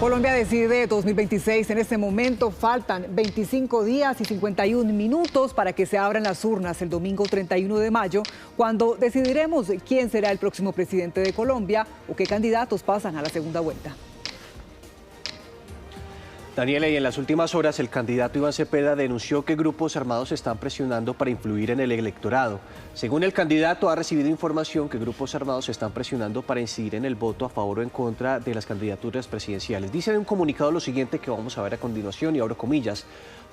Colombia decide 2026. En este momento faltan 25 días y 51 minutos para que se abran las urnas el domingo 31 de mayo, cuando decidiremos quién será el próximo presidente de Colombia o qué candidatos pasan a la segunda vuelta. Daniela, y en las últimas horas el candidato Iván Cepeda denunció que grupos armados están presionando para influir en el electorado. Según el candidato, ha recibido información que grupos armados están presionando para incidir en el voto a favor o en contra de las candidaturas presidenciales. Dice en un comunicado lo siguiente que vamos a ver a continuación, y abro comillas: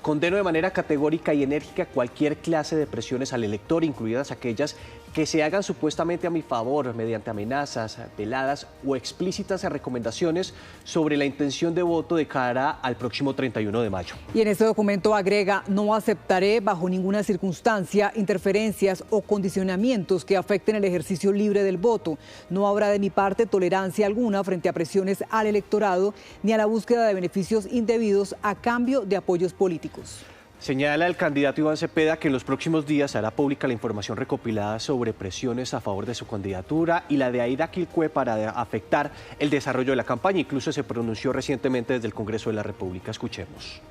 condeno de manera categórica y enérgica cualquier clase de presiones al elector, incluidas aquellas que se hagan supuestamente a mi favor mediante amenazas, veladas o explícitas recomendaciones sobre la intención de voto de cara al próximo 31 de mayo. Y en este documento agrega: no aceptaré bajo ninguna circunstancia interferencias o condicionamientos que afecten el ejercicio libre del voto. No habrá de mi parte tolerancia alguna frente a presiones al electorado ni a la búsqueda de beneficios indebidos a cambio de apoyos políticos. Señala el candidato Iván Cepeda que en los próximos días hará pública la información recopilada sobre presiones a favor de su candidatura y la de Aida Quilcue para afectar el desarrollo de la campaña. Incluso se pronunció recientemente desde el Congreso de la República. Escuchemos.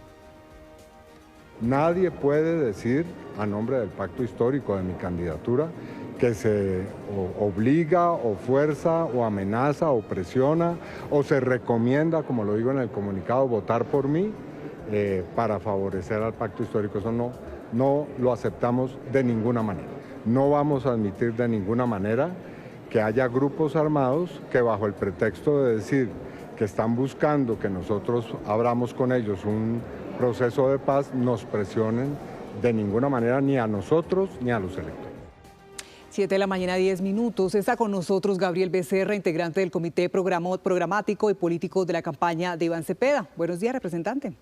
Nadie puede decir a nombre del pacto histórico de mi candidatura que se obliga o fuerza o amenaza o presiona o se recomienda, como lo digo en el comunicado, votar por mí para favorecer al pacto histórico. Eso no lo aceptamos de ninguna manera. No vamos a admitir de ninguna manera que haya grupos armados que, bajo el pretexto de decir que están buscando que nosotros abramos con ellos un proceso de paz, nos presionen de ninguna manera, ni a nosotros ni a los electores. 7 de la mañana, 10 minutos. Está con nosotros Gabriel Becerra, integrante del Comité Programático y Político de la campaña de Iván Cepeda. Buenos días, representante.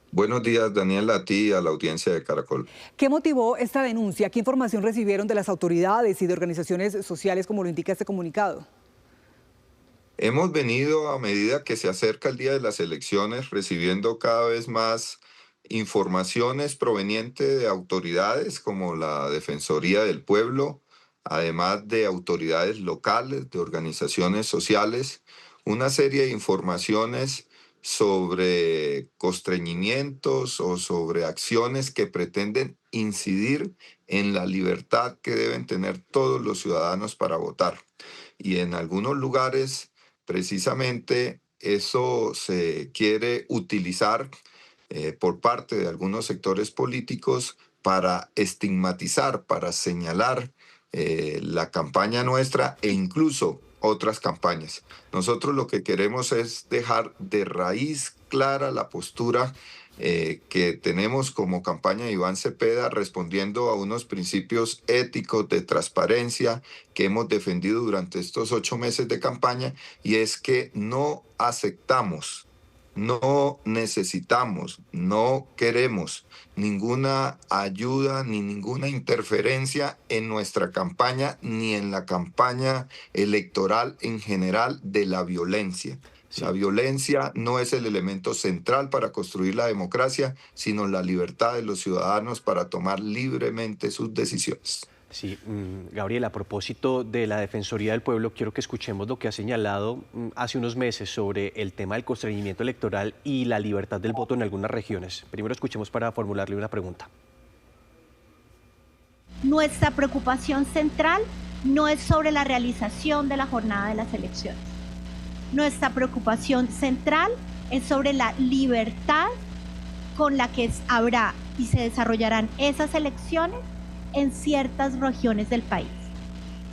Buenos días, Daniela, a ti y a la audiencia de Caracol. ¿Qué motivó esta denuncia? ¿Qué información recibieron de las autoridades y de organizaciones sociales, como lo indica este comunicado? Hemos venido, a medida que se acerca el día de las elecciones, recibiendo cada vez más informaciones provenientes de autoridades como la Defensoría del Pueblo, además de autoridades locales, de organizaciones sociales, una serie de informaciones sobre constreñimientos o sobre acciones que pretenden incidir en la libertad que deben tener todos los ciudadanos para votar. Y en algunos lugares, precisamente, eso se quiere utilizar por parte de algunos sectores políticos para estigmatizar, para señalar la campaña nuestra e incluso otras campañas. Nosotros lo que queremos es dejar de raíz clara la postura que tenemos como campaña de Iván Cepeda, respondiendo a unos principios éticos de transparencia que hemos defendido durante estos 8 meses de campaña, y es que no aceptamos, no necesitamos, no queremos ninguna ayuda ni ninguna interferencia en nuestra campaña ni en la campaña electoral en general de la violencia. Sí. La violencia no es el elemento central para construir la democracia, sino la libertad de los ciudadanos para tomar libremente sus decisiones. Sí, Gabriel, a propósito de la Defensoría del Pueblo, quiero que escuchemos lo que ha señalado hace unos meses sobre el tema del constreñimiento electoral y la libertad del voto en algunas regiones. Primero escuchemos para formularle una pregunta. Nuestra preocupación central no es sobre la realización de la jornada de las elecciones. Nuestra preocupación central es sobre la libertad con la que habrá y se desarrollarán esas elecciones en ciertas regiones del país.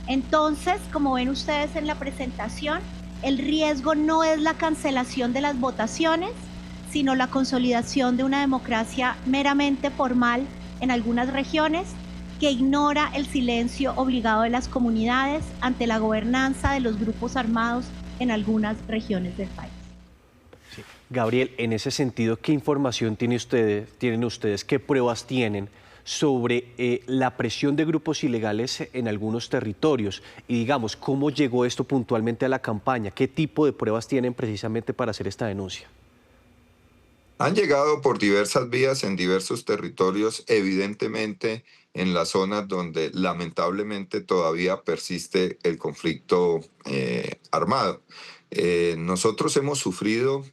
Entonces, como ven ustedes en la presentación, el riesgo no es la cancelación de las votaciones, sino la consolidación de una democracia meramente formal en algunas regiones que ignora el silencio obligado de las comunidades ante la gobernanza de los grupos armados en algunas regiones del país. Sí. Gabriel, en ese sentido, ¿qué información tienen ustedes, qué pruebas tienen sobre la presión de grupos ilegales en algunos territorios? Y digamos, ¿cómo llegó esto puntualmente a la campaña? ¿Qué tipo de pruebas tienen precisamente para hacer esta denuncia? Han llegado por diversas vías en diversos territorios, evidentemente en las zonas donde lamentablemente todavía persiste el conflicto armado. Nosotros hemos sufrido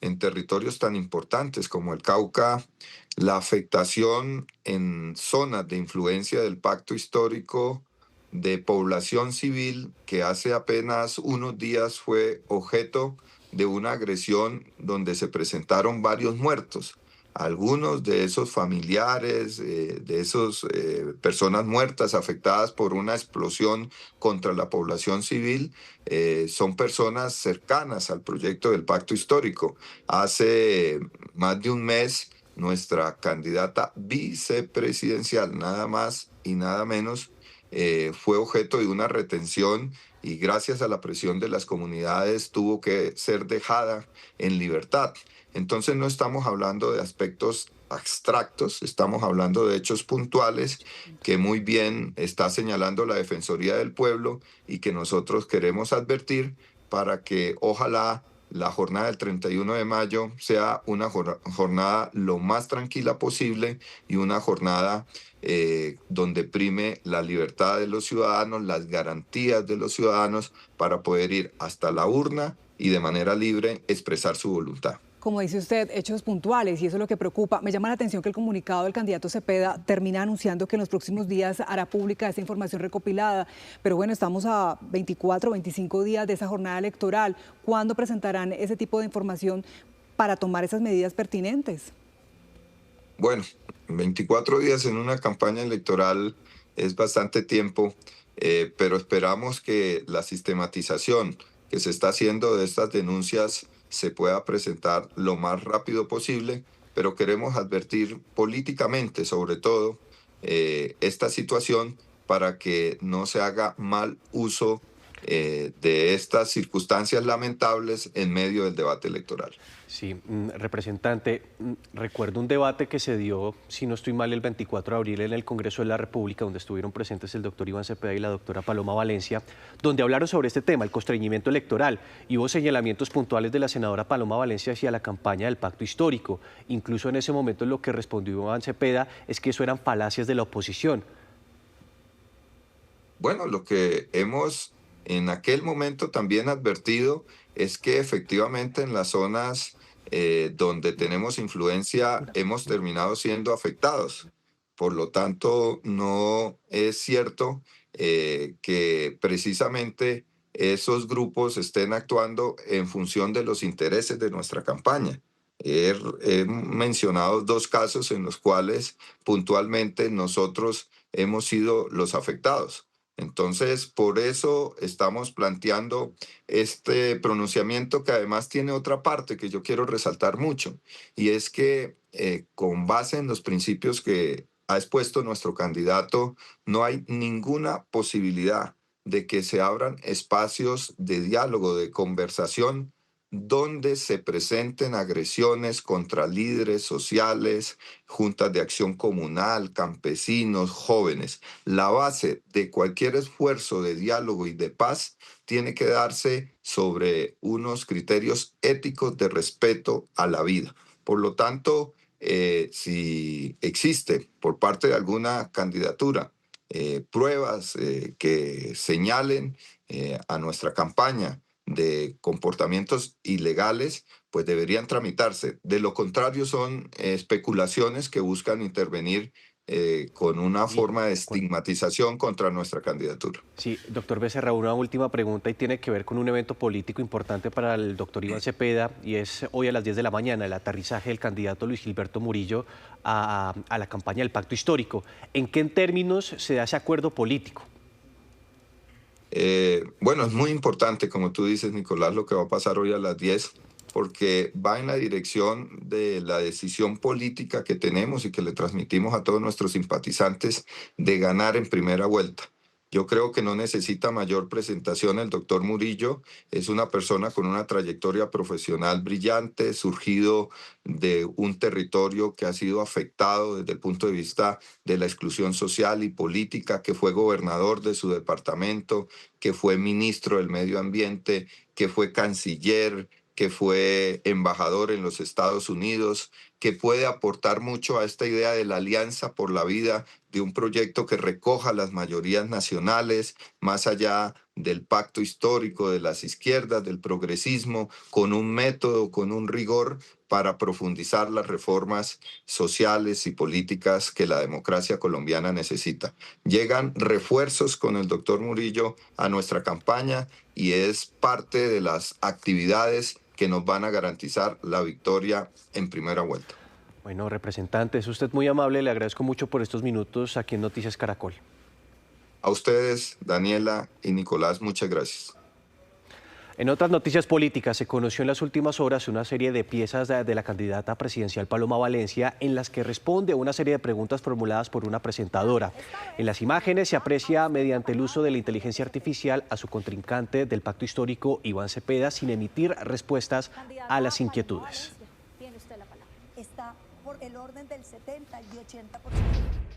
en territorios tan importantes como el Cauca la afectación en zonas de influencia del pacto histórico de población civil que hace apenas unos días fue objeto de una agresión donde se presentaron varios muertos. Algunos de esos familiares, de esas personas muertas afectadas por una explosión contra la población civil, son personas cercanas al proyecto del pacto histórico. Hace más de un mes, nuestra candidata vicepresidencial, nada más y nada menos, fue objeto de una retención y gracias a la presión de las comunidades tuvo que ser dejada en libertad. Entonces no estamos hablando de aspectos abstractos, estamos hablando de hechos puntuales que muy bien está señalando la Defensoría del Pueblo y que nosotros queremos advertir para que ojalá la jornada del 31 de mayo sea una jornada lo más tranquila posible y una jornada donde prime la libertad de los ciudadanos, las garantías de los ciudadanos para poder ir hasta la urna y de manera libre expresar su voluntad. Como dice usted, hechos puntuales, y eso es lo que preocupa. Me llama la atención que el comunicado del candidato Cepeda termina anunciando que en los próximos días hará pública esa información recopilada. Pero bueno, estamos a 24, 25 días de esa jornada electoral. ¿Cuándo presentarán ese tipo de información para tomar esas medidas pertinentes? Bueno, 24 días en una campaña electoral es bastante tiempo, pero esperamos que la sistematización que se está haciendo de estas denuncias se pueda presentar lo más rápido posible, pero queremos advertir políticamente, sobre todo, esta situación para que no se haga mal uso de estas circunstancias lamentables en medio del debate electoral. Sí, representante, recuerdo un debate que se dio, si no estoy mal, el 24 de abril en el Congreso de la República, donde estuvieron presentes el doctor Iván Cepeda y la doctora Paloma Valencia, donde hablaron sobre este tema, el constreñimiento electoral, y hubo señalamientos puntuales de la senadora Paloma Valencia hacia la campaña del pacto histórico. Incluso en ese momento lo que respondió Iván Cepeda es que eso eran falacias de la oposición. Bueno, lo que hemos en aquel momento también advertido es que efectivamente en las zonas donde tenemos influencia hemos terminado siendo afectados. Por lo tanto, no es cierto que precisamente esos grupos estén actuando en función de los intereses de nuestra campaña. He mencionado dos casos en los cuales puntualmente nosotros hemos sido los afectados. Entonces, por eso estamos planteando este pronunciamiento que además tiene otra parte que yo quiero resaltar mucho, y es que con base en los principios que ha expuesto nuestro candidato, no hay ninguna posibilidad de que se abran espacios de diálogo, de conversación, donde se presenten agresiones contra líderes sociales, juntas de acción comunal, campesinos, jóvenes. La base de cualquier esfuerzo de diálogo y de paz tiene que darse sobre unos criterios éticos de respeto a la vida. Por lo tanto, si existe por parte de alguna candidatura pruebas que señalen a nuestra campaña de comportamientos ilegales, pues deberían tramitarse. De lo contrario, son especulaciones que buscan intervenir con una forma de estigmatización contra nuestra candidatura. Sí, doctor Becerra, una última pregunta y tiene que ver con un evento político importante para el doctor Iván Cepeda, y es hoy a las 10 de la mañana el aterrizaje del candidato Luis Gilberto Murillo a la campaña del pacto histórico. ¿En qué términos se da ese acuerdo político? Bueno, es muy importante, como tú dices, Nicolás, lo que va a pasar hoy a las 10, porque va en la dirección de la decisión política que tenemos y que le transmitimos a todos nuestros simpatizantes de ganar en primera vuelta. Yo creo que no necesita mayor presentación el doctor Murillo. Es una persona con una trayectoria profesional brillante, surgido de un territorio que ha sido afectado desde el punto de vista de la exclusión social y política, que fue gobernador de su departamento, que fue ministro del Medio Ambiente, que fue canciller, que fue embajador en los Estados Unidos, que puede aportar mucho a esta idea de la alianza por la vida de un proyecto que recoja las mayorías nacionales, más allá del pacto histórico de las izquierdas, del progresismo, con un método, con un rigor para profundizar las reformas sociales y políticas que la democracia colombiana necesita. Llegan refuerzos con el doctor Murillo a nuestra campaña y es parte de las actividades que nos van a garantizar la victoria en primera vuelta. Bueno, representante, es usted muy amable, le agradezco mucho por estos minutos aquí en Noticias Caracol. A ustedes, Daniela y Nicolás, muchas gracias. En otras noticias políticas, se conoció en las últimas horas una serie de piezas de la candidata presidencial Paloma Valencia en las que responde a una serie de preguntas formuladas por una presentadora. En las imágenes se aprecia mediante el uso de la inteligencia artificial a su contrincante del pacto histórico, Iván Cepeda, sin emitir respuestas a las inquietudes. Tiene usted la palabra. Está por el orden del 70 y 80%.